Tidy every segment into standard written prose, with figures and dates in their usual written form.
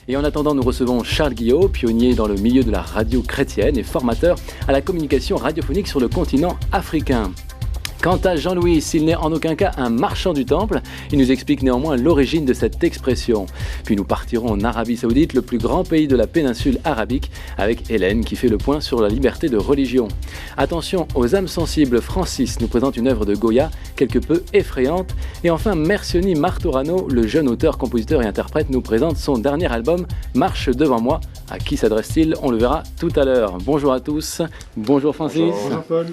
Et en attendant, nous recevons Charles Guillot, pionnier dans le milieu de la radio chrétienne et formateur à la communication radiophonique sur le continent africain. Quant à Jean-Louis, s'il n'est en aucun cas un marchand du temple, il nous explique néanmoins l'origine de cette expression. Puis nous partirons en Arabie Saoudite, le plus grand pays de la péninsule arabique, avec Hélène qui fait le point sur la liberté de religion. Attention aux âmes sensibles, Francis nous présente une œuvre de Goya quelque peu effrayante. Et enfin, Mercioni Martorano, le jeune auteur, compositeur et interprète, nous présente son dernier album, Marche devant moi. À qui s'adresse-t-il? On le verra tout à l'heure. Bonjour à tous. Bonjour Francis. Bonjour Paul.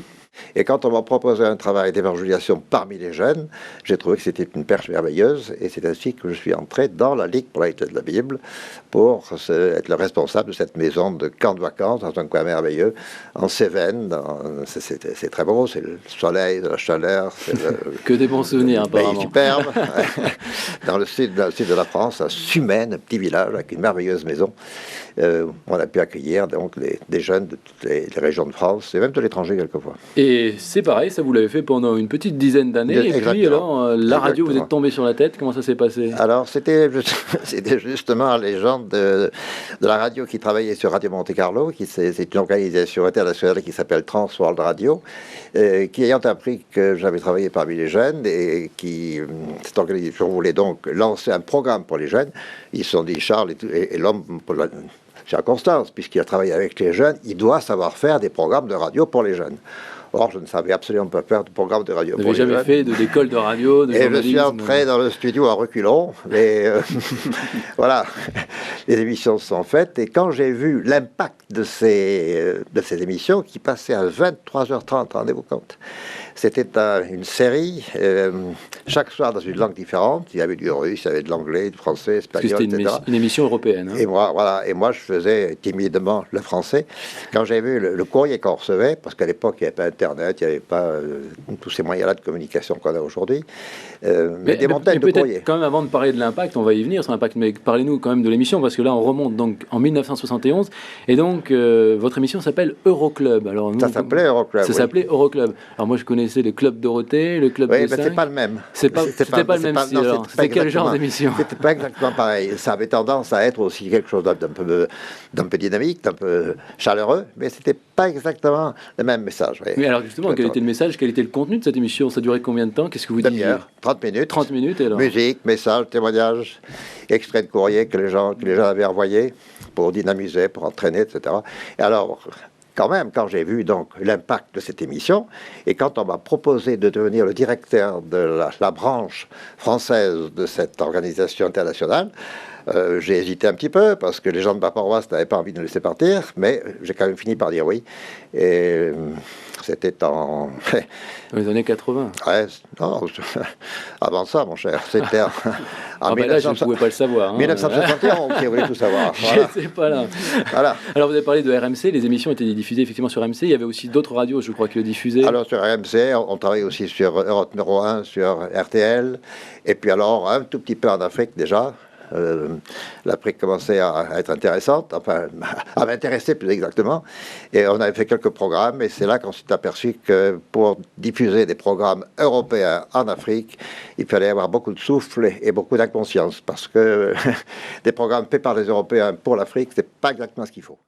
Et quand on m'a proposé un travail d'évangélisation parmi les jeunes, j'ai trouvé que c'était une perche merveilleuse, et c'est ainsi que je suis entré dans la Ligue pour la lecture de la Bible pour être le responsable de cette maison de camp de vacances dans un coin merveilleux en Cévennes. C'est très beau, c'est le soleil, de la chaleur. Que des bons souvenirs apparemment. Pays superbe. Dans le sud de la France, à Sumène, un petit village avec une merveilleuse maison. On a pu accueillir donc des jeunes de toutes les régions de France et même de l'étranger quelquefois. Et c'est pareil, ça vous l'avez fait pendant une petite dizaine d'années. Et puis alors, la radio, vous êtes tombé sur la tête. Comment ça s'est passé? Alors, c'était justement les gens de la radio qui travaillaient sur Radio Monte Carlo, c'est une organisation internationale qui s'appelle Trans World Radio, qui ayant appris que j'avais travaillé parmi les jeunes et cette organisation voulait donc lancer un programme pour les jeunes. Ils se sont dit, Charles et l'homme pour la circonstance, puisqu'il a travaillé avec les jeunes, il doit savoir faire des programmes de radio pour les jeunes. Or, je ne savais absolument pas faire de programme de radio. Vous n'avez jamais fait d'école de radio, de journalisme? Et je suis entré dans le studio à reculons. Mais voilà, les émissions se sont faites. Et quand j'ai vu l'impact de ces émissions qui passaient à 23h30, rendez-vous compte, c'était une série, chaque soir dans une langue différente. Il y avait du russe, il y avait de l'anglais, du français, espagnol, etc. C'était une émission européenne. Hein. Et moi, je faisais timidement le français. Quand j'ai vu le courrier qu'on recevait, parce qu'à l'époque, il n'y avait pas Internet, il n'y avait pas tous ces moyens-là de communication qu'on a aujourd'hui, mais des montagnes de courriers. Quand même, avant de parler de l'impact, on va y venir sur l'impact, mais parlez-nous quand même de l'émission, parce que là, on remonte donc en 1971, et donc votre émission s'appelle Euroclub. Alors, ça s'appelait Euroclub. Ça s'appelait Euroclub. Alors moi, je connaissais le Club Dorothée, le Club de 5. Mais c'est pas le même. C'était pas le même style. C'était quel genre d'émission? C'était pas exactement pareil. Ça avait tendance à être aussi quelque chose d'un peu dynamique, d'un peu chaleureux, mais c'était pas exactement le même message. Mais alors justement, quel était le message, quel était le contenu de cette émission? Ça durait combien de temps? Qu'est-ce que vous disiez? 30 minutes. 30 minutes, et alors? Musique, message, témoignage, extrait de courrier que les gens avaient envoyé pour dynamiser, pour entraîner, etc. Et alors, quand même, quand j'ai vu donc l'impact de cette émission, et quand on m'a proposé de devenir le directeur de la branche française de cette organisation internationale, j'ai hésité un petit peu, parce que les gens de ma paroisse n'avaient pas envie de me laisser partir, mais j'ai quand même fini par dire oui. Et c'était en... les années 80. Ouais, non, avant ça, mon cher. C'était en là, je ne pouvais pas le savoir. Hein. 1971, qui voulait tout savoir. Voilà. Je sais pas là. Voilà. Alors, vous avez parlé de RMC, les émissions étaient diffusées effectivement sur RMC. Il y avait aussi d'autres radios, je crois, qui le diffusaient. Alors, sur RMC, on travaillait aussi sur Europe numéro 1, sur RTL, et puis alors, un tout petit peu en Afrique déjà. L'Afrique commençait à être intéressante, enfin à m'intéresser plus exactement, et on avait fait quelques programmes, et c'est là qu'on s'est aperçu que pour diffuser des programmes européens en Afrique, il fallait avoir beaucoup de souffle et beaucoup d'inconscience, parce que des programmes faits par les Européens pour l'Afrique, c'est pas exactement ce qu'il faut.